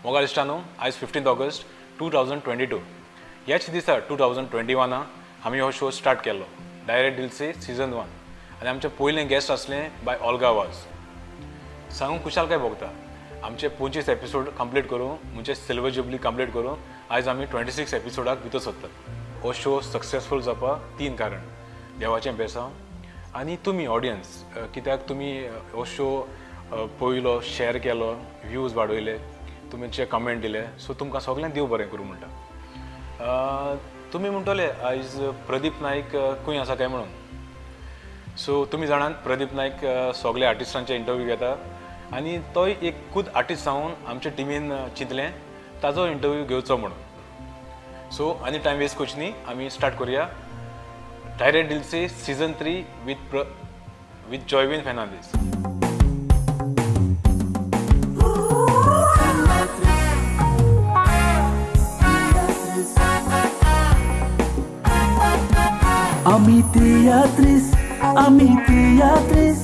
मोगाळ इश्टानो आयज 15 ऑगस्ट 2022 ह्याच दिसा 2021 आमी हो शो स्टार्ट केलो डायरेक्ट डील्सचे सीझन 1 आनी आमचे पयले गेस्ट असले बाय ऑल्गा वाज सांगून खुशाल काय भोगता आमचे 25 एपिसोड कंप्लीट करूं म्हणजे सिल्वर जुबली कंप्लीट करूं आयज आमी 26 एपिसोडाक भितर सोदतात हो शो सक्सेसफूल जावपाक 3 कारण देवाचें बेसांव आनी तुमी ऑडियन्स कित्याक तुमी हो शो पयलो शेअर केलो व्ह्यूज वाडयले तुमचे कमेंट दिले सो तुमकां सगळ्यांक देव बरें करूं म्हणटा तुमी म्हणटले आयज प्रदीप नाईक खंय आसा काय म्हणून सो तुमी जाणात प्रदीप नाईक सगळे आर्टिस्टांचे इंटरव्यू घेता आनी तोय एक खूद आर्टिस्ट जावन आमच्या टिमीन चिंतलें ताजो इंटरव्यू घेवचो म्हणून सो आनी टायम वेस्ट करची न्ही आमी स्टार्ट करुया डायरेक्ट डील्सचे season 3 with Joywin Fernandes Ami teatris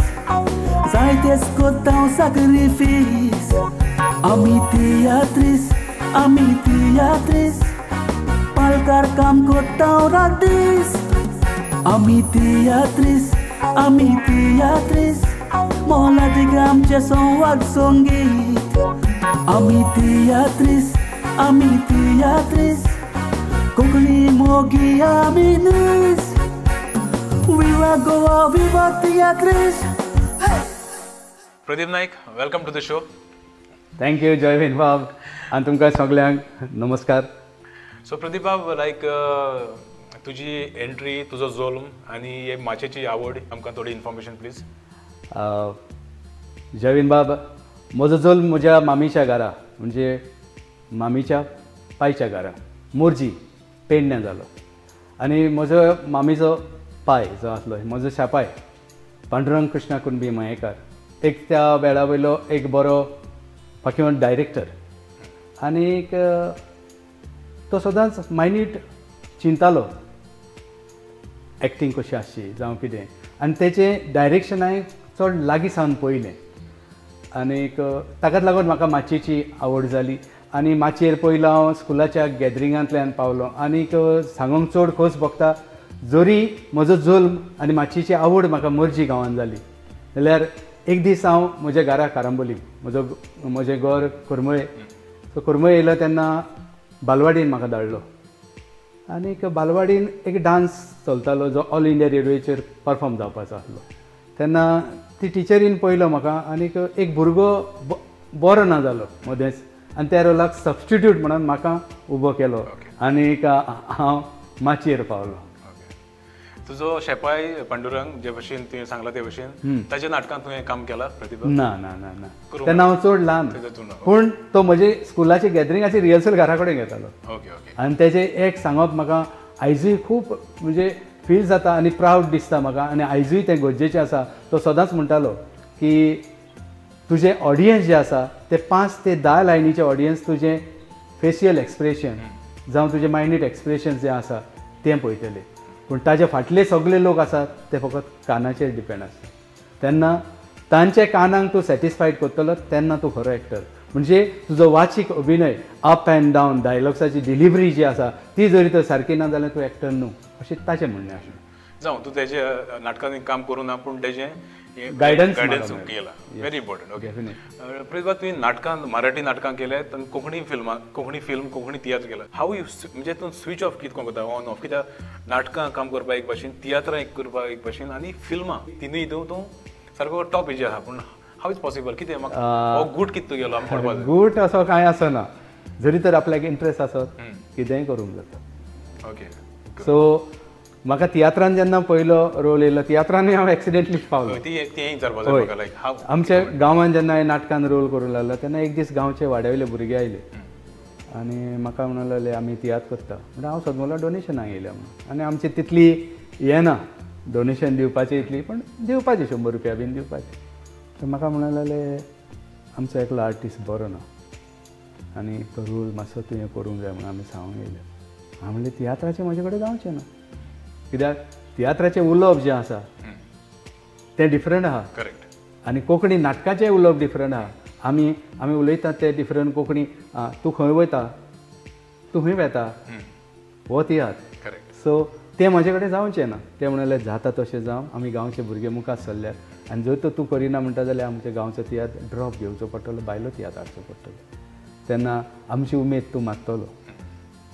Zaitez kotão sacrifício Ami teatris Palkar kam kotão radis Ami teatris Mola de gamche son wag songit Ami teatris Kokli mogi aminis Viva teatris Pradeep Naik welcome to the show thank you Joywin बाब आनी तुमकां सगळ्यांक नमस्कार so Pradeep बाब लायक तुजी entry तुजो जोल्म आनी हे माचयेची आवड आमकां थोडी इन्फॉर्मेशन प्लीज जॉयविन बाब म्हजो जोल्म म्हज्या मामीच्या घरा म्हणजे मामीच्या पायच्या घरा मोरजी पेडण्यां जालो आनी म्हजो मामीचो पाय जो आसलो म्हजो शापाय पांडुरंग कृष्णा कुणबी मयेकार एक त्या वेळा वयलो एक बरो फाकीवन डायरेक्टर आनीक तो सदांच मायन्यूट चिंतालो एक्टींग कशी आसची जावं कितें आनी तेचें डायरेक्शन हांवें चड लागीं सावन पळयलें आनीक ताकाच लागून म्हाका माचयेची आवड जाली आनी माचयेर पयलो हांव स्कुलाच्या गॅदरिंगांतल्यान पावलो आनीक सांगूंक चड खोस भोगता जोरी म्हजो जोल्म आनी माचयेची आवड म्हाका मोरजी गांवांत जाली जाल्यार एक दीस हांव म्हज्या घरा कारांबोली म्हजें घर कुर्मळे सो कुर्मळे येयलो तेन्ना बालवाडीन म्हाका धाडलो आनीक बालवाडीन एक डान्स चलतालो जो ऑल इंडिया रेडिओचेर परफॉर्म जावपाचो आसलो तेन्ना ती टिचरीन पयलो म्हाका आनीक एक भुरगो बरो ना जालो मदेंच आनी त्या रोलाक सबस्टिट्यूट म्हणून म्हाका उबो केलो आनीक हांव माचयेर पावलो तुजो शेपाय पांडुरंग जे भशेन तुवें सांगला ते भशेन ताच्या नाटकांत तुवें काम केलां प्रतिभा ना ना ना ना तेन्ना हांव चड ल्हान पूण तो म्हजे स्कुलाचे गॅदरिंगाची रिहर्सल घरा कडेन घेतालो ओके ओके आनी तेजें एक सांगप म्हाका आयजूय खूब म्हणजे फील जाता आनी प्रावड दिसता म्हाका आनी आयजूय तें गरजेचें आसा तो सदांच म्हणटालो की तुजें ऑडियन्स जें आसा ते 5 ते 10 लायनीचें ऑडियन्स तुजें फेशियल एक्सप्रेशन जावं तुजें मायन्यूट एक्सप्रेशन जें आसा तें पळयतलें पूण ताजे फाटले सगळे लोक आसात ते फकत कानाचेर डिपेंड आसता तेन्ना तांचे कानाक तूं सॅटिस्फायड करतलो तेन्ना तूं खरो एक्टर म्हणजे तुजो वाचीक अभिनय अप एंड डावन डायलॉग्साची डिलिव्हरी जी आसा ती जरी तर सारकी ना जाल्यार तूं एक्टर न्हू अशें ताचें म्हणणें आसा जावं तूं तेजे नाटकांनी काम करूं ना पूण तेजें गायडन्स केला व्हेरी इम्पॉर्टंट ओके प्रतिभा तुवें नाटकां मराठी नाटकां केल्यात आनी कोंकणी फिल्म कोंकणी तियात्र केला हांव म्हणजे तूं स्विच ऑफ कितें कोता ऑन ऑफ कित्याक नाटकां काम करपाक एक भशेन तियात्रां करपाक एक भशेन आनी फिल्मां तिनूय हितून तूं सारको टॉप हेजेर आहा पूण हाव इज पॉसिबल कितें म्हाका हो गूट कितें गेलो आमकां पडपाक गूट असो कांय आसना जरी तर आपल्याक इंट्रस्ट आसत कितेंय करूंक जाता ओके सो म्हाका तियात्रान जेन्ना पयलो रोल येयलो तियात्रांनी हांव एक्सिडेंटली पावलो आमच्या गांवांत जेन्ना हांवें नाटकान रोल करूंक लागलो तेन्ना एक दीस गांवचे वाड्यावयले भुरगे आयले आनी म्हाका म्हणूंक लागले आमी तियात्र करता म्हणजे हांव सदमोला डोनेशनाक येयल्या म्हणून आनी आमची तितली हें ना डोनेशन दिवपाची इतली पण दिवपाची 100 रुपया बीन दिवपाची तर म्हाका म्हणूंक लागले आमचो एकलो आर्टिस्ट बरो ना आनी तो रोल मातसो तुवें करूंक जाय म्हणून आमी सांगूंक येयले हांव म्हणलें तियात्राचें म्हजे कडेन जावचें ना कित्याक तियात्राचें उलोवप जें आसा तें डिफरंट आहा करेक्ट आनी कोंकणी नाटकाचें उलोवप डिफरंट आहा आमी उलयता ते डिफरंट कोंकणी तूं खंय वयता तूं खंय वेता हो तियात्र करेक्ट. सो तें म्हजे कडेन जावचें ना तें म्हणलें जाता तशें जावं आमी गांवचे भुरगे मुखार सरल्यात आनी जर तर तूं करिना म्हणटा जाल्यार आमच्या गांवचो तियात्र ड्रॉप घेवचो पडटलो भायलो तियात्र हाडचो पडटलो तेन्ना आमची उमेद तूं मागतलो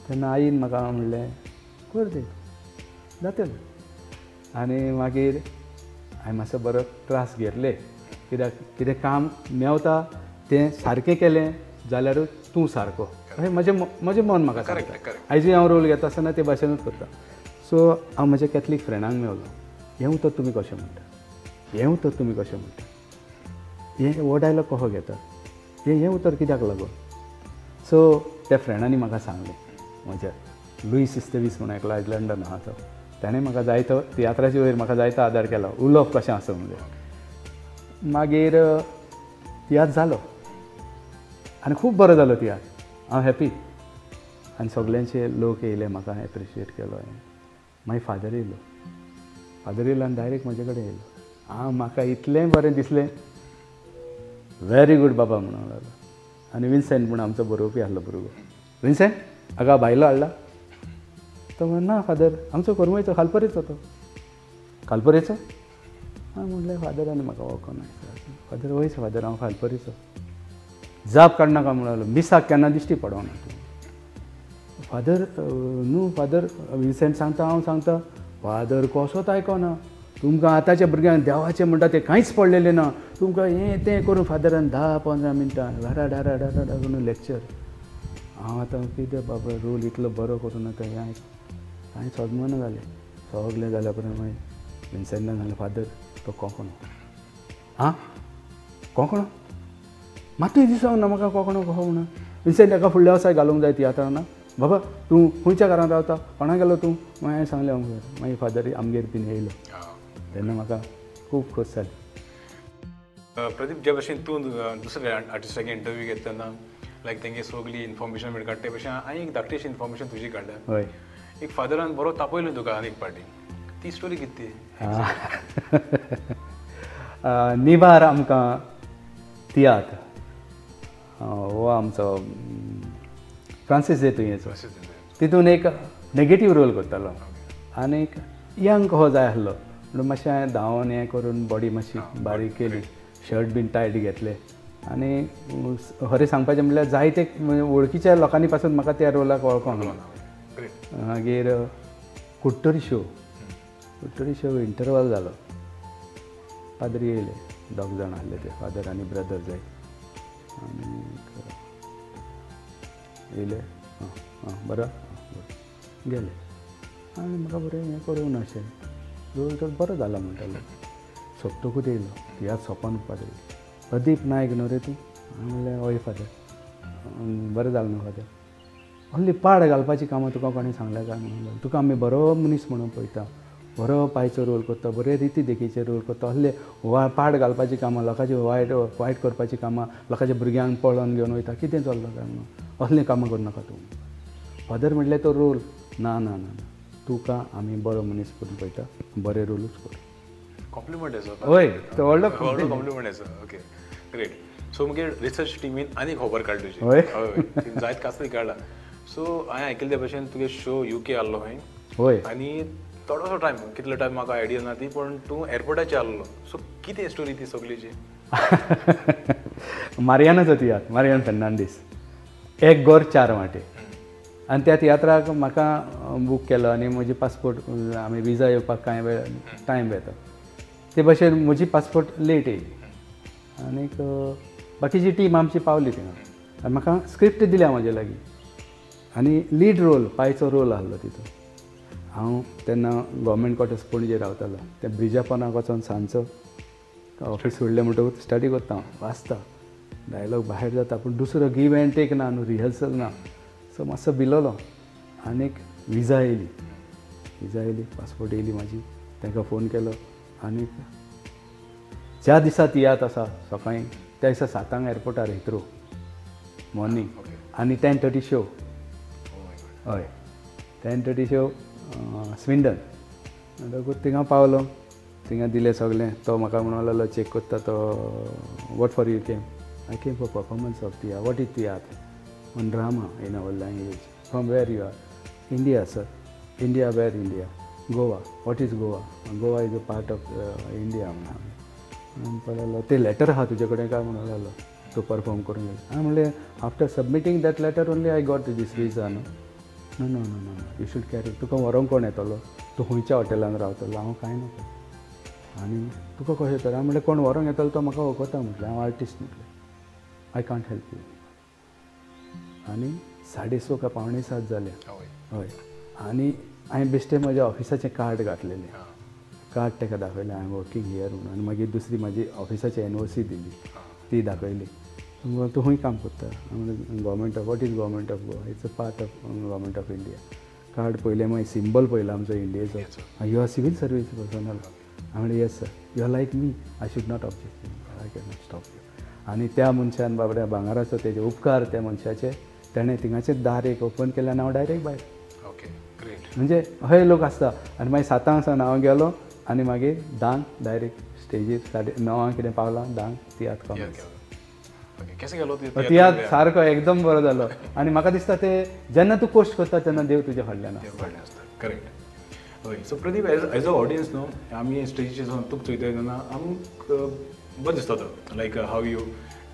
तेन्ना आईन म्हाका म्हणलें कर तें जातलें आनी मागीर हांवें मातसो बरो त्रास घेतले कित्याक कितें काम मेवता तें सारकें केलें जाल्यारूच तूं सारको अशें म्हजें मन म्हाका सांगता आयजूय हांव रोल घेता आसतना ते भाशेनूच करता सो हांव म्हज्या कॅथलीक फ्रेंडांक मेवलो हें उतर तुमी कशें म्हणटा हें उतर तुमी कशें म्हणटा हें हो डायलॉग कसो घेता हें उतर कित्याक लागून सो त्या फ्रेंडांनी म्हाका सांगलें म्हज्या लुईस इस्तेवीस म्हणून एकलो आयर्लंडान आहा तो ताणें म्हाका जायतो तियात्राचे वयर म्हाका जायतो आदार केलो उलोवप कशें आसा म्हणजे मागीर तियात्र जालो आनी खूब बरो जालो तियात्र हांव हॅपी आनी सगल्यांचे लोक येयले म्हाका एप्रिशिएट केलो हांवें मागीर फादर येयलो आनी डायरेक्ट म्हजे कडेन येयलो म्हाका इतलें बरें दिसलें वेरी गूड बाबा म्हणून लागलो आनी विन्सेंट म्हणून आमचो बरोवपी आसलो भुरगो विन्सेंट हाका भायलो हाडला तो म्हणून ना फादर आमचो करमयचो खालपरीचो तो खालपरीचो हांव म्हणलें फादरांनी म्हाका वळखो ना फादर वयस फादर हांव खालपरीचो जाप काडनाका म्हणलो मिसाक केन्ना दिश्टी पडोना तूं फादर न्हू फादर विन्सेंट सांगता हांव सांगता फादर कसोच आयकना तुमकां आतांच्या भुरग्यांक देवाचें म्हणटा तें कांयच पडलेलें ना तुमकां हें तें करून फादरान 10-15 मिनटां डारा करून लॅक्चर हांव आतां कितें बाबा रोल इतलो बरो करून आतां हें कांय सदमना जालें सगलें जाल्या उपरांत मागीर विन्सेंटान सांगलें फादर तो कोंकणो कोंकणो मातूय दिसोंक ना म्हाका कोंकणो कसो म्हणून विन्सेंट एका फुडल्या वर्सा घालूंक जाय तियात्रान ना बाबा तूं खंयच्या घरांत रावता कोणा गेलो तूं मागीर हांवें सांगलें अमकेर मागीर फादर आमगेर बीन येयलो तेन्ना म्हाका खूब खोस जाली प्रदीप जे भशेन तूं दुसऱ्या आर्टिस्टांक इंटरव्यू घेता तेन्ना लायक तेंगे सगळी इन्फॉर्मेशन मेळटा ते भशेन हांवें एक धाकटीशी इन्फॉर्मेशन तुजी काडल्या हय एक फादरान बरो तापयलो तुका आनीक पार्टी ती स्टोरी कितें निबार आमकां तियात्र हो आमचो फ्रांसीस जेतुयेचो तितून एक नेगेटीव रोल करतालो आनीक यंग कसो जाय आसलो म्हणून मातशें हांवें धांवन हें करून बॉडी मातशी बारीक केली शर्ट बीन टायट घेतले आनी खरें सांगपाचें म्हणल्यार जायते वळखीच्या लोकांनी पासून म्हाका त्या रोलाक वळखोंक ना मागीर कुट्टरी शो इंटरवल जालो फादर येयले 2 जाण आसले ते फादर आनी ब्रदर जाय आनी येयले बरो गेले आनी म्हाका बरें हें करूंक ना अशें रोल तर बरो जाला म्हणटालो सोंपतकूच येयलो तियात्र सोंपोन फादर प्रदीप नायक न्हू रे तूं हांवें म्हणलें हय फादर बरें जालें न्हू फादर व्हडली पाड घालपाची कामां तुका कोणें सांगल्या काय म्हणून तुका आमी बरो मनीस म्हणून पळयता बरो पांयचो रोल करता बरे रिती देखीचे रोल करता असले पाड घालपाची कामां लोकांची वायट करपाची कामां लोकांच्या भुरग्यांक पळोवन घेवन वयता कितें चल्लो काय म्हणून असलें कामां करनाका तूं फादर म्हणलें तो रोल ना ना ना तुका आमी बरो मनीस करून पळयता बरे रोलूच कर कॉम्प्लिमेंट हय तो व्हडलो कॉम्प्लिमेंट ओके ग्रेट सो मागीर रिसर्च टिमीन आनी खबर काडली तुजी हय जायत कासली काडला सो हांवें आयकले ते भशेन तुगे शो UK आहलो खंय हय आनी थोडोसो टायम कितलो टायम म्हाका आयडिया ना ती पण तूं एअरपोर्टाचेर आहलो सो कितें स्टोरी ती सगळीची मारियानाचो तियात्र मारियान फेर्नांडीस एक गोर 4 वाटे आनी त्या तियात्राक म्हाका बूक केलो आनी म्हजी पासपोर्ट आमी विजा येवपाक कांय वेळ टायम वेता ते भशेन म्हजी पासपोर्ट लेट येयली आनीक बाकीची टीम आमची पावली थिंगा आनी म्हाका स्क्रिप्ट दिल्या म्हाजे लागीं आनी लीड रोल पांयचो रोल आहलो तितून हांव तेन्ना गव्हर्मेंट क्वॉर्टर्स पणजे रावतालो त्या ब्रिजा पोंदाक वचोन सांजचो ऑफीस सोडलें म्हणटकूच स्टडी करता हांव वाचता डायलॉग भायर जाता पूण दुसरो गिव एंड टेक ना न्हू रिहर्सल ना सो मातसो भिलोलो आनीक विजा येयली पासपोर्ट येयली म्हाजी तांकां फोन केलो आनीक ज्या दिसा तियात्र आसा सकाळीं त्या दिसा 7 एअरपोर्टार येतरो मॉर्निंग आनी 10:30 शो हय 10:30 शो स्विंडन म्हणटकूच थिंगा पावलो थिंगा दिलें सगलें तो म्हाका म्हणून लागलो चॅक करता तो what for you came I came for performance of theatre. What is theatre? One drama in our language. From where you are? India, sir. India, where India? Goa. What is Goa? Goa is a part of India. म्हणून ते letter आहा तुजे कडेन काय म्हणून लागलो तो perform करून हांवें म्हणलें after submitting that letter only I got this visa no no no no no you should carry तुका व्हरोंक कोण येतलो तूं खंयच्या हॉटेलान रावतलो हांव कांय नाका आनी तुका कशें तर हांवें म्हणलें कोण व्हरोंक येतलो तो म्हाका वळखता म्हटलें हांव आर्टिस्ट म्हटलें आय कांट हेल्प यू आनी 6:30 काय 6:45 जाले हय आनी हांवें बेश्टें म्हज्या ऑफिसाचें कार्ड घातलेलें कार्ड ताका दाखयलें आय एम वर्कींग हियर म्हणून आनी मागीर दुसरी म्हाजी ऑफिसाची एनओसी दिली ती दाखयली तूं खंय काम करता government of what is government of Goa it's a part of government of India card पयलें मागीर सिंबल पयलो आमचो इंडियेचो you are civil service personal हांवें म्हणलें yes sir you are like me I should not object I can not stop you आनी त्या मनशान बाबड्या भांगाराचो तेजे उपकार त्या मनशाचे ताणें थिंगाचें दार एक ओपन केलें आनी हांव डायरेक्ट भायर ओके ग्रेट म्हणजे अशे लोक आसता आनी मागीर 7 सावन हांव गेलो आनी मागीर 10 डायरेक्ट स्टेजीर 9 कितें पावलां 10 तियात्र कॉमेडी कशें गेलो तियात्र सारको एकदम बरो जालो आनी म्हाका दिसता ते जेन्ना तूं कोश्ट करता तेन्ना देव तुज्या फाटल्यान आसता करेक्ट हय so Pradeep as a audience न्हू आमी स्टेजीचेर तुका चोयता तेन्ना आमकां बरें दिसता तो लायक हाव यू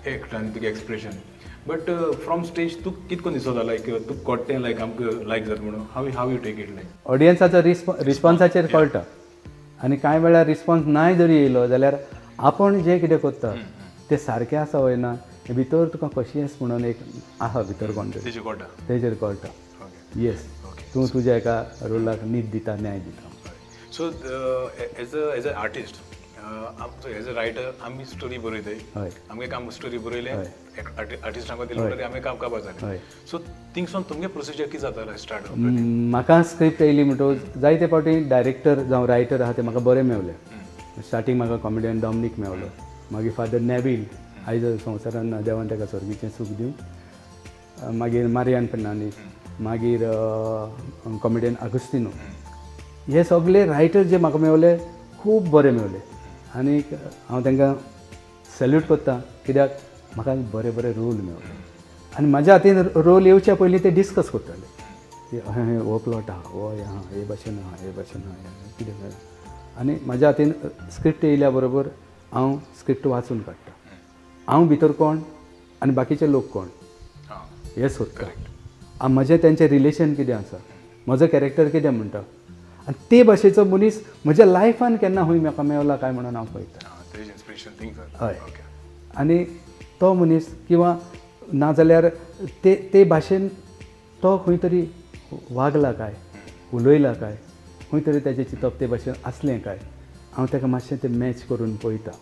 एक्ट आनी तुगे एक्सप्रेशन बट फ्रॉम स्टेज तुका कितको दिसता लायक तुका कोट्टें लायक आमकां लायक जाता म्हणून how you take it like ऑडियन्साचो रिस्पॉन्साचेर कळटा आनी कांय वेळार रिस्पॉन्स नाय जरी येयलो जाल्यार आपण जें कितें करता तें सारकें आसा वय ना भितर तुका कशियेंस म्हणून एक आहा भितर कोण तरी तेजेर कळटा येस तूं तुज्या एका रोलाक न्हीद दिता न्याय दिता so as a artist as a writer आमी स्टोरी बरयताय आमगे काम स्टोरी बरयलें आर्टिस्टांक दिलें आमी काम काबार जालें सो थिंगसून तुमगे प्रोसिजर कितें जाता स्टार्ट म्हाका स्क्रिप्ट येयली म्हणटो जायते फावटी डायरेक्टर जावं रायटर आहा ते म्हाका बरे मेवले स्टार्टींग म्हाका कॉमेडियन डॉमिनीक मेवलो मागीर फादर नेविल आयज संवसारान देवान ताका स्वर्गीचें सूख दिवं मागीर मारियान फेर्नांडीस मागीर कॉमेडियन आगोस्तिनो हे सगळे रायटर जे म्हाका मेवले खूब बरे मेवले आनी हांव तांकां सॅल्यूट करता कित्याक म्हाका बरे बरे रोल मेवले आनी म्हाज्या हातीन रोल येवच्या पयलीं ते डिस्कस करताले की हो प्लॉट आहा हो आहा हे भाशेन आहा हे भाशेन आहा कितें आनी म्हाज्या हातीन स्क्रिप्ट येयल्या बरोबर हांव स्क्रिप्ट वाचून काडटा हांव भितर कोण आनी बाकीचे लोक कोण हें सोदता म्हजें तेंचें रिलेशन कितें आसा म्हजो कॅरेक्टर कितें म्हणटा आनी ते भाशेचो मनीस म्हज्या लायफान केन्ना खंय म्हाका मेवला काय म्हणून हांव पळयतां हय आनी तो मनीस किंवा नाजाल्यार ते भाशेन तो खंय तरी वागला काय उलयला काय खंय तरी तेजें चिंतप ते भाशेन आसलें काय हांव ताका मातशें तें मॅच करून पळयतां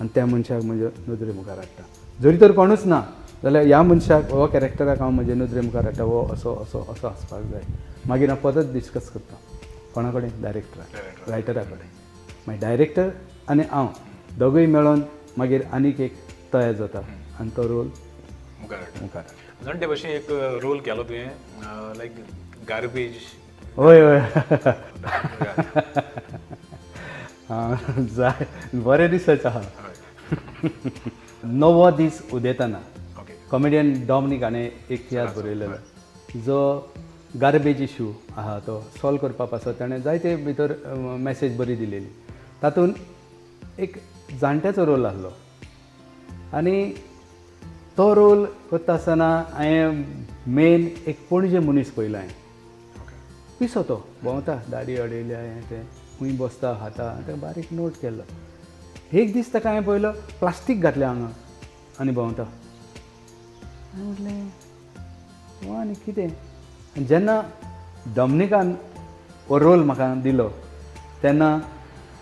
आनी त्या मनशाक म्हज्या नदरे मुखार हाडटा जरी तर कोणूच ना जाल्यार ह्या मनशाक हो कॅरेक्टराक हांव म्हजे नदरे मुखार हाडटा हो असो असो असो आसपाक जाय मागीर हांव परत डिस्कस करता कोणा कडेन डायरेक्टराक रायटरा कडेन मागीर डायरेक्टर आनी हांव दोगूय मेळोन मागीर आनीक एक तयार जाता आनी तो रोल मुखार जाणटे भशेन एक रोल केलो तुवें लायक गार्बेज हय हय जाय बरें दिसच आहा नवो दीस उदेताना कॉमेडियन डॉमिनीक हाणें एक तियात्र बरयलेलो जो गार्बेज इशू आहा तो सॉल्व करपा पासत ताणें जायते भितर मॅसेज बरी दिलेली तातूंत एक जाणट्याचो रोल आसलो आनी तो रोल करता आसतना हांवें मेन एक पणजे मनीस पयलो हांवें पिसो तो भोंवता दाडी अडयल्या हें तें खंय बसता खाता ताका बारीक नोट केल्लो एक दीस ताका हांवें पयलो प्लास्टीक घातलें हांगा आनी भोंवता हांवें म्हटलें हो आनी कितें जेन्ना डॉमिनिकान हो रोल म्हाका दिलो तेन्ना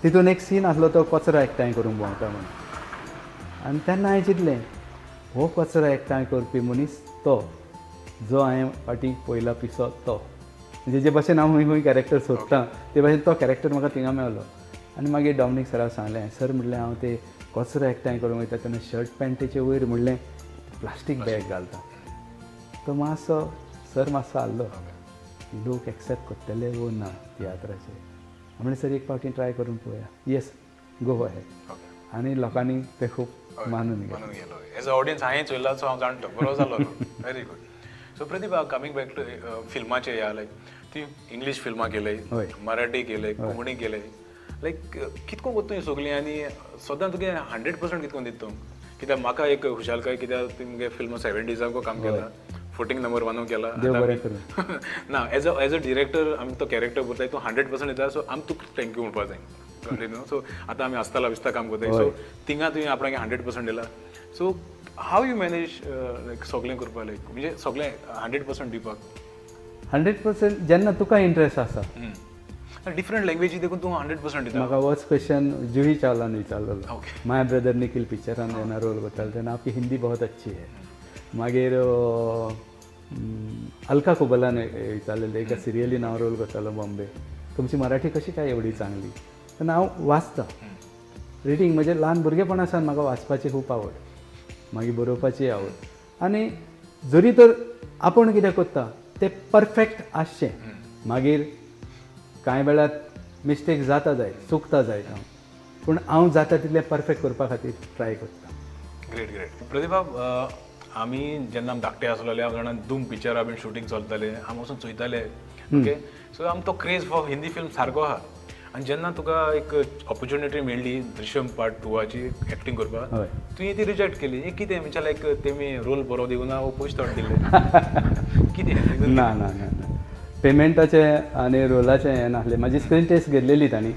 तितून एक सीन आसलो तो कचरो एकठांय करून भोंवता म्हणून आनी तेन्ना हांवें चिंतलें हो कचरो एकठांय करपी मनीस तो जो हांवें फाटीं पयला पिसो तो म्हणजे जे भाशेन हांव खंय कॅरेक्टर सोदतां ते भाशेन तो कॅरेक्टर म्हाका थिंगा मेळ्ळो आनी मागीर डॉमिनीक सराक सांगलें सर म्हणलें हांव ते कचरो एकठांय करूंक वयता तेन्ना शर्ट पॅन्टीचे वयर म्हणलें प्लास्टीक बॅग घालता तो मातसो सर मातसो आसलो लोक एक्सेप्ट करतले वो ना तियात्राचे म्हणलें सर एक फावटी ट्राय करून पळोवया येस गो अहेड आनी लोकांनी ते खूब मानून गेलो. मानून गेलो एज अ ऑडियन्स हांवें चोयला सो हांव जाणटो बरो जालो very good. So Pratibha coming back to फिल्माचे या लायक ती इंग्लीश फिल्मां केले मराठी केले कोंकणी केले लायक कितको कोत्तो ही सगलीं आनी सदां तुगे 100% कितको दिता तूं कित्याक म्हाका एक खुशालकाय कित्याक तुमगे फिल्म 70s काम केला 14 नंबर 1 केला ना एज अ डिरेक्टर आमी तो कॅरेक्टर करताय तूं 100% दिता सो आमी तुका थँक्यू म्हणपा जाय न्हू. सो आतां आमी आसताला बिस्ता काम करताय सो थिंगा तुवें आपणाक 100% दिला. सो हाव यू मॅनेज लायक सगळें करपा लायक म्हणजे सगळें 100% दिवपाक 100% जेन्ना तुका इंट्रस्ट आसा. डिफरंट लँग्वेजी देखून तूं 100% दिता. म्हाका होच क्वेश्चन जुही चावलान विचारलेलो माय ब्रदर निखिल पिक्चरान जेन्ना रोल करतालो तेन्ना आपकी हिंदी बहुत अच्छी है. मागीर अलका कुबलान विचारलेलें एका सिरियलीन हांव रोल करतालो बॉम्बे तुमची मराठी कशी काय एवढी चांगली. तेन्ना हांव वाचतां रिडींग म्हणजे ल्हान भुरगेपणासान म्हाका वाचपाची खूब आवड मागीर बरोवपाची आवड आनी जरी तर आपूण कितें करता तें परफेक्ट आसचें. मागीर कांय वेळार मिस्टेक जाता जाय चुकता जाय पूण हांव जाता तितलें परफेक्ट करपा खातीर ट्राय करता. Great great. प्रतिभा आमी जेन्ना आमी धाकटे आसलेले हांव जाणा धूम पिक्चरा बीन शूटिंग चलतालें आमी वचून चोयताले ओके. सो आमकां तो क्रेज फॉर हिंदी फिल्म सारको आहा आनी जेन्ना तुका एक ऑपॉर्च्युनिटी मेळ्ळी दृश्यम पार्ट 2ची एक्टींग करपाक तुवें ती रिजेक्ट केली. कितें म्हणजे लायक तेमी रोल बरो दिवना वो पयशे चड दिले कितें ना ना ना पेमेंटाचे आनी रोलाचें हें नासलें. म्हाजी स्क्रीन टेस्ट घेतलेली तांणी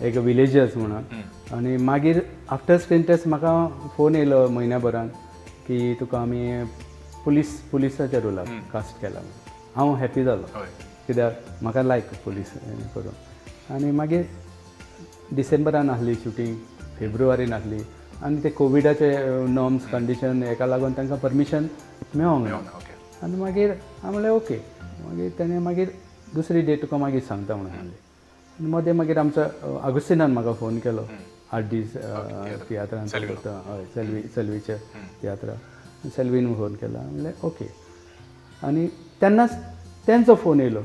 एक विलेजर्स म्हणून आनी मागीर आफ्टर स्क्रीन टेस्ट म्हाका फोन येयलो म्हयन्याभरान की तुका आमी पुलिसाच्या रोलाक कास्ट केला. हांव हॅपी जालो कित्याक म्हाका लायक पुलीस करून. आनी मागीर डिसेंबरान आसली शूटिंग फेब्रुवारीन आसली आनी ते कोविडाचे नॉर्म्स कंडिशन हेका लागून तांकां परमिशन मेळोंक ना. आनी मागीर हांव म्हणलें ओके. मागीर ताणें मागीर दुसरी डेट तुका मागीर सांगता म्हणून सांगलें. आनी मदें मागीर आमचो अगस्टिनान म्हाका फोन केलो 8 दीस तियात्रान करता हय सेल्वीच्या तियात्रा सेल्वीन फोन केला. म्हणलें ओके. आनी तेन्नाच तेंचो फोन येयलो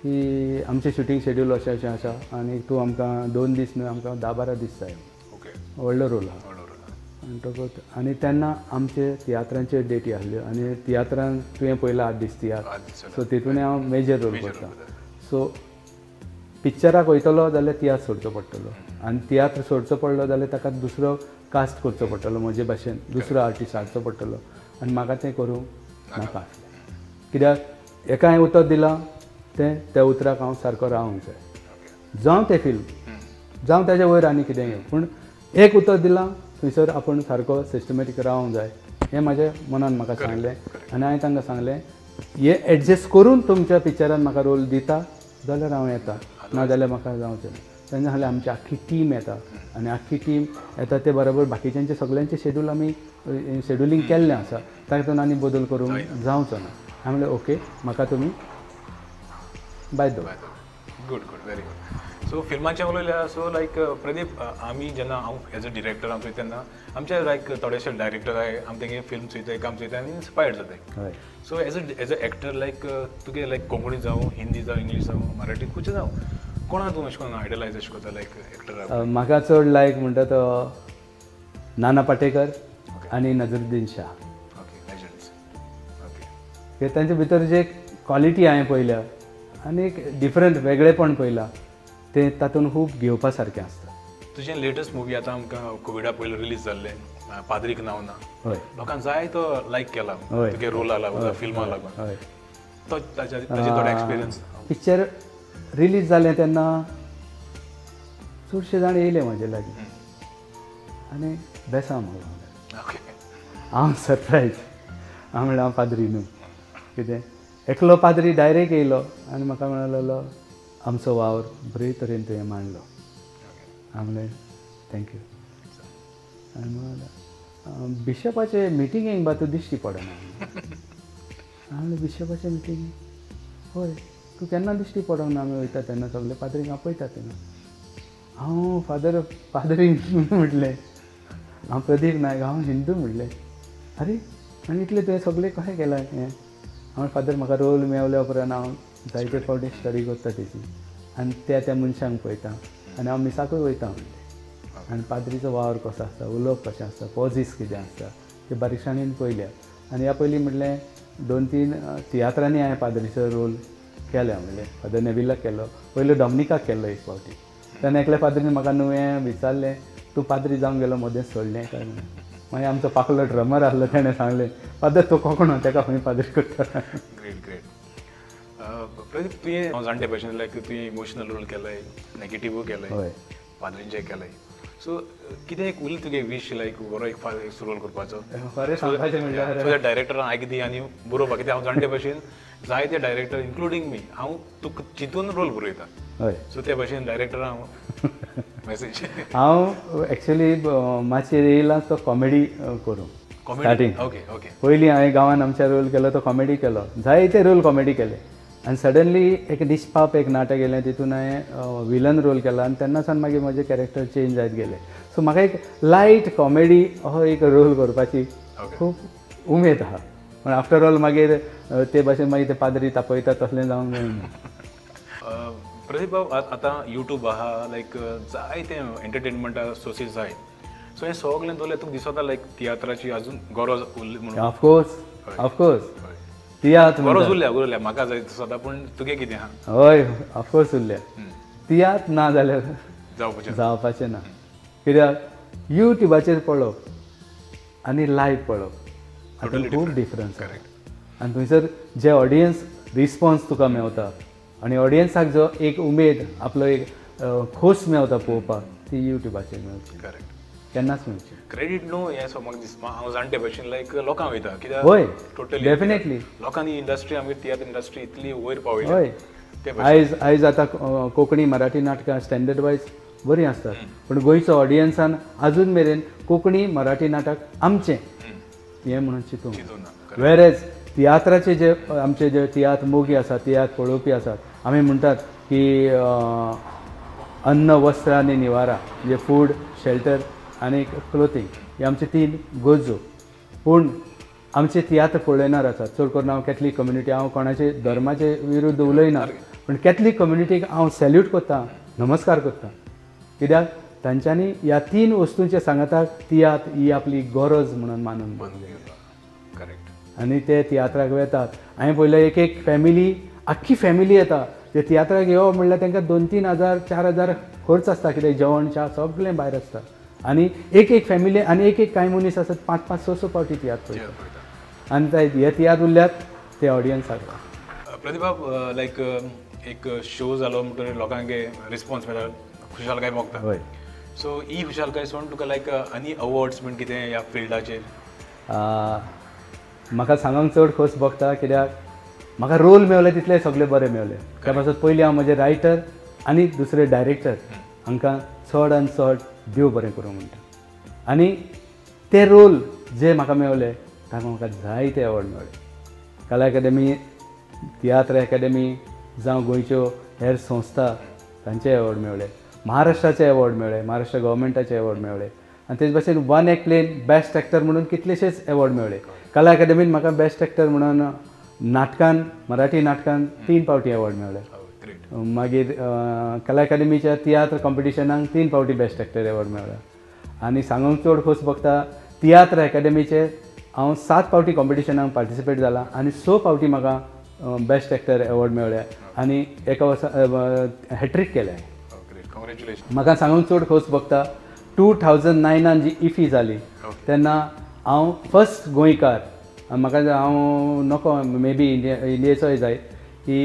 की आमचें शुटींग शेड्यूल अशें अशें आसा आनी तूं आमकां 2 दीस न्हय आमकां 10-12 दीस जाय. व्हडलो रोल आहा आनी तेन्ना आमचे तियात्रांच्यो डेटी आसल्यो आनी तियात्रान तुवें पयला 8 दीस तियात्र सो तितून हांव मेजर रोल करता. सो पिक्चराक वयतलो जाल्यार तियात्र सोडचो पडटलो आनी तियात्र सोडचो पडलो जाल्यार ताका दुसरो कास्ट करचो पडटलो म्हजे भाशेन दुसरो आर्टिस्ट हाडचो पडटलो आनी म्हाका तें करूंक नाका आसलें. कित्याक एका हांवें उतर दिलां त्या उतराक हांव सारको रावंक जाय जावं तें फिल्म जावं ताच्या वयर आनी कितें घेवं पूण एक उतर दिलां थंयसर आपूण सारको सिस्टमॅटीक रावंक जाय हें म्हाज्या मनान म्हाका सांगलें. आनी हांवें तांकां सांगलें हें एडजस्ट करून तुमच्या पिक्चरान म्हाका रोल दिता जाल्यार हांव येता नाजाल्यार म्हाका जावचें ना. तेन्ना सांगलें आमची आख्खी टीम येता आनी आख्खी टीम येता ते बरोबर बाकीच्यांचे सगळ्यांचें शेड्यूल आमी शेड्युलींग केल्लें आसा तातूंत आनी बदल करूंक जावचो ना. हांवें म्हणलें ओके म्हाका तुमी बाय दो. Good good very good. So फिल्माचें उलयल्या सो लायक प्रदीप आमी जेन्ना हांव एज अ डिरेक्टर हांव तेन्ना आमचे लायक थोडेशे डायरेक्टर आहाय आमी तेंगे फिल्म चोयताय काम चोयताय आनी इन्स्पायर्ड जाताय. सो एज अ एक्टर लायक तुगे लायक कोंकणी जावं हिंदी जावं इंग्लीश जावं मराठी खंयचें जावं कोणा तूं अशें करून आयडलायज अशें करता लायक एक्टर. म्हाका चड लायक म्हणटा तो नाना पाटेकर आनी नजरुद्दीन शाह. ओके तांचे भितर जे क्वॉलिटी हांवें पळयल्या आनी एक डिफरंट वेगळेपण पळयलां तें तातूंत खूब घेवपा सारकें आसता. तुजें लेटस्ट मुवी आतां आमकां कोविडा पयलीं रिलीज जाल्लें पाद्रीक नांव ना लोकांक जाय तो लायक केला तुगे रोला लागून फिल्मा लागून तो ताजे थोडे एक्सपिरियन्स. पिक्चर रिलीज जालें तेन्ना चडशे जाण येयले म्हाजे लागीं आनी बेसांव म्हाका हांव सरप्रायज हांव म्हणलें हांव पाद्री न्हू कितें एकलो पाद्री डायरेक्ट येयलो आनी म्हाका म्हणलेलो आमचो वावर बरे तरेन तुवें मांडलो. हांव म्हणलें थँक्यू. आनी म्हणलें बिशपाचे मिटिंगेक बा तूं दिश्टी पडना. हांव म्हणलें बिशपाचे मिटिंगेक हय तूं केन्ना दिश्टी पडोंक ना आमी वयता तेन्ना सगळे पाद्रीक आपयता तेन्ना. हांव पाद्री म्हटलें हांव प्रदीप नायक हांव हिंदू म्हणलें. अरे आनी इतलें तुवें सगळें कशें केलां हें. हांव फादर म्हाका रोल मेवल्या उपरांत हांव जायते फावटी स्टडी करता तेची आनी त्या मनशांक पळयता आनी हांव मिसाकूय वयता म्हणलें. आनी पाद्रीचो वावर कसो आसता, उलोवप कशें आसता, पॉजीस कितें आसता ते बारीकसाणेन पयल्या. आनी ह्या पयलीं म्हटलें 2-3 तियात्रांनी हांवें पाद्रीचो रोल केल्या. म्हणलें फादर नेविलाक केलो, पयलो डॉमिनिकाक केल्लो एक फावटी. तेन्ना एकल्या पाद्रीन म्हाका नुवें विचारलें, तूं पाद्री जावंक गेलो मदेंच सोडलें काय म्हणून. मागीर आमचो पाकलो ड्रमर आसलो ताणें सांगलें, पाद्र तूं कोंकणो ताका खंय पाद्री करता. Great great. प्रदीप तुवें हांव जाणटे भशेन लायक तुवें इमोशनल रोल केलाय, नेगेटिव्ह केलाय, हय पाद्रींचें केलाय. सो कितें एक उरलें तुगे विश लायक बरो एक रोल करपाचो? खरें सांगपाचें म्हणल्यार सो त्या डायरेक्टरान आयक दी आनी बरोवपाक. कित्याक हांव जाणटे भशेन जायते डायरेक्टर इन्क्लुडींग मी हांव तुका चिंतून रोल बरयता. हय सो त्या भशेन डायरेक्टरान हांव मॅसेज हांव एक्चुली मातशें येयला तो कॉमेडी करूं स्टार्टींग. Okay okay. पयलीं हांवें गांवान आमच्या रोल केलो तो कॉमेडी केलो, जायते रोल कॉमेडी केले. आनी सडनली एक निश्पाप एक नाटक येलें, तितून हांवें विलन रोल केला आनी तेन्नासान मागीर म्हजे कॅरेक्टर चेंज जायत गेले. सो म्हाका एक लायट कॉमेडी हो एक रोल करपाची खूब उमेद आहा. पूण आफ्टर ऑल मागीर ते भाशेन मागीर ते पाद्री तापयता तसलें जावंक जायना. प्रदीप बाब आतां यूट्यूब आहा, लायक जायते एंटरटेनमेंटा सोर्सीस जाय. सो हें सगळें दवरलें तुका दिसता लायक तियात्राची अजून गरज उरली म्हणून? ऑफकोर्स तियात्र गरज उरल्या म्हाका जाय दिसता. पूण तुगे कितें आहा? हय ऑफकोर्स उरल्या. तियात्र ना जाल्यार जावपाचें ना. कित्याक युट्यूबाचेर पळोवप आनी लायव्ह पळोवप हातूंत खूब डिफरन्स आसा. आनी थंयसर जे ऑडियन्स रिस्पॉन्स तुका मेवता आनी ऑडियन्साक जो एक उमेद आपलो एक खोस मेवता पळोवपाक, ती युट्यूबाचेर मेळची. करेक्ट. केन्नाच मेळची. क्रेडीट न्हू हें सो म्हाका दिसता. हांव जाणटे भशेन लायक लोकांक वयता कित्याक हय टोटली डेफिनेटली लोकांनी इंडस्ट्री आमगे तियात्र इंडस्ट्री इतली वयर पावयल्या. हय आयज आतां कोंकणी मराठी नाटकां स्टँडर्ड वायज बरीं आसतात, पूण गोंयचो ऑडियन्सान अजून मेरेन कोंकणी मराठी नाटक आमचें हें म्हणून चिंतूंक. वेरेज तियात्राचे जे आमचे जे तियात्र मोगी आसात, तियात्र पळोवपी आसात, आमी म्हणटात की अन्न वस्त्र आनी निवारा म्हणजे फूड शेल्टर आनी क्लोथींग हे आमचे 3 गरजो. पूण आमचे तियात्र पळयणार आसात. चड करून हांव कॅथलीक कम्युनिटी, हांव कोणाचे धर्माचे विरुद्ध उलयना, पूण कॅथलीक कम्युनिटीक हांव सॅल्यूट करतां, नमस्कार करतां. कित्याक तांच्यांनी ह्या 3 वस्तूंचे सांगताक तियात्र ही आपली गरज म्हणून मानून करेक्ट. आनी ते तियात्राक वेतात. हांवें पळयलें एक फॅमिली, आख्खी फॅमिली येता ते तियात्राक येवप म्हणल्यार तांकां 2-3 हजार 4 हजार खर्च आसता. कितें जेवण च्या सगळें भायर आसता. आनी एक फॅमिली आनी एक कांय मनीस आसात 5-5, 6 पावटी तियात्र पळयता. आनी हे तियात्र उरल्यात ते ऑडियन्साक. प्रदीप बाब लायक एक शो जालो म्हणटकीर लोकांक रिस्पॉन्स मेळटा, खुशालकाय मोगता. हय. सो ही खुशालकाय सोडून तुका लायक आनी अवॉर्ड्स बीन कितें ह्या फिल्डाचेर? म्हाका सांगूंक चड खोस भोगता, कित्याक म्हाका रोल मेवले तितले सगळे बरे मेवले. त्या पासून पयलीं हांव म्हजे रायटर आनी दुसरे डायरेक्टर हांकां चड आनी चड देव बरें करूं म्हणटा. आनी ते रोल जे म्हाका मेवले ताका म्हाका जायते अवॉर्ड मेवले. कला अकादेमी, तियात्र अकादेमी जावं गोंयच्यो हेर संस्था तांचे अवॉर्ड मेवले, महाराष्ट्राचे अवॉर्ड मेवले, महाराष्ट्र गव्हर्मेंटाचे अवॉर्ड मेवले. आनी तेच भशेन one act play best actor म्हणून कितलेशेच अवॉर्ड मेवले. कला अकादेमीन म्हाका बेस्ट एक्टर म्हणून नाटकान, मराठी नाटकान 3 पावटी अवॉर्ड मेवले. मागीर कला अकादेमीच्या तियात्र कॉम्पिटिशनाक 3 पावटी बेस्ट एक्टर अवॉर्ड मेवला. आनी सांगूंक चड खोस भोगता, तियात्र अकादेमीचे हांव 7 पावटी कॉम्पिटिशनाक पार्टिसिपेट जाला आनी 6 पावटी म्हाका बेस्ट एक्टर अवॉर्ड मेवले आनी एका वर्सा हॅट्रीक केलें. म्हाका सांगूंक चड खोस भोगता, 2009 जी इफी जाली तेन्ना हांव फर्स्ट गोंयकार. म्हाका हांव नको मे बी इंडियेचोय जाय की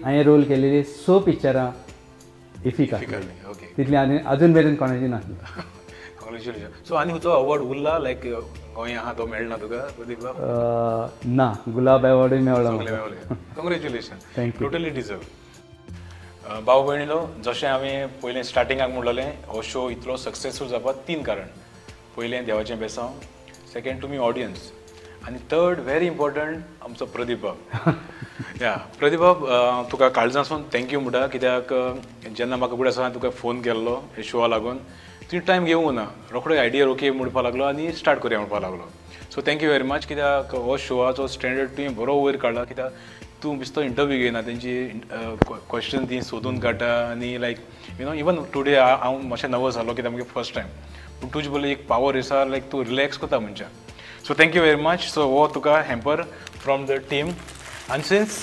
हांवें रोल केलेली 6 पिक्चरां इफिका तितली आनी अजून मेरेन कोणाची नासली. कॉंग्रॅच्युलेशन. सो आनी खंयचो अवॉर्ड उरला लायक गोंय आहा तो मेळना तुका प्रदीप बाब? ना, गुलाब अवॉर्डूय मेवलो. कॉंग्रॅच्युलेशन. थँक्यू. Totally deserve. भाऊ भयणीलो, जशें हांवें पयलें स्टार्टिंगाक म्हणलेलें हो शो इतलो सक्सेसफूल जावपाक 3 कारण. पयलें देवाचें बेसांव, सेकेंड तुमी ऑडियन्स आनी थर्ड व्हेरी इम्पॉर्टंट आमचो प्रदीप बाब. या प्रदीप बाब तुका काळजांसून थँक्यू म्हणटा, कित्याक जेन्ना म्हाका फुडें आसा तुका फोन केल्लो हे शोआ लागून तुवें टायम घेवूंक ना, रोखडो आयडिया ओके म्हणपाक लागलो आनी स्टार्ट करुया म्हणपाक लागलो. सो थँक्यू व्हेरी मच, कित्याक हो शोआचो स्टँडर्ड तुवें बरो वयर काडला. कित्याक तूं बिस्तो इंटरव्यू घेयना तेंची क्वेश्चन ती सोदून काडटा आनी like you know even today हांव मातशें नर्वस जालो कित्याक म्हगे फर्स्ट टायम पूण तुजे बोले एक पावर आसा लायक तूं रिलॅक्स कोता मनशाक so thank you very much so हो तुका हॅम्पर फ्रॉम द टीम आनी सिन्स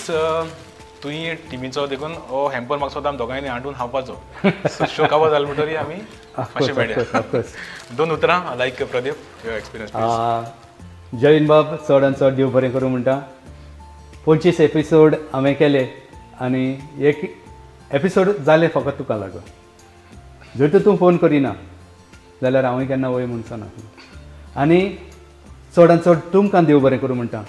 तुवें टिमीचो देखून हो हॅम्पर म्हाका स्वता आमी दोगांयनी हाडून खावपाचो सो शो काबार जालो म्हणटरी आमी मातशें मेळया दोन उतरां लायक प्रदीप युअर एक्सपिरियन्स जय हिंद बाब चड आनी चड देव बरें करूं म्हणटा 25 एपिसोड हांवें केले आनी एक एपिसोड जाले फकत तुका लागून जर तर तूं फोन करिना जाल्यार हांवूय केन्ना वय म्हणचो ना आनी चड आनी चड तुमकां देव बरें करूं म्हणटा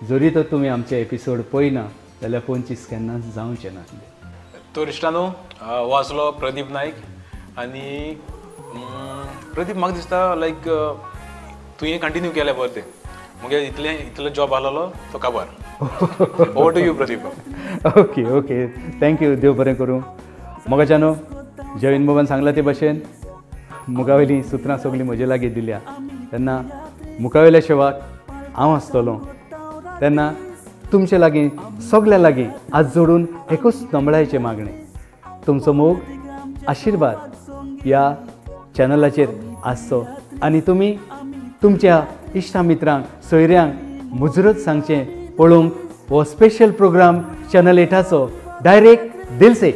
जरी तर तुमी आमचे एपिसोड पळयना जाल्यार 25 केन्नाच जावचें ना तो इश्टानो हो आसलो प्रदीप नायक आनी प्रदीप म्हाका दिसता लायक तुवें कंटिन्यू केलें बरें तें मुगे इतलो जॉब आसलो तो काबार over to you Pradeep okay okay thank you देव बरें करूं मोगाच्यानो जयन बाबान सांगला ते भाशेन मुखावेलीं सुत्रां सगळीं म्हजे लागीं दिल्या तेन्ना मुखावेल्या शेवाक हांव आसतलों तेन्ना तुमचे लागीं सगळ्या लागीं आज जोडून एकूच नमळायचे मागणें तुमचो मोग आशिर्वाद ह्या चॅनलाचेर आसचो आनी तुमी तुमच्या इश्टा मित्रांक सोयऱ्यांक मुजरत सांगचें पळोवंक हो स्पेशल प्रोग्राम चॅनल 8चो डायरेक्ट दिल से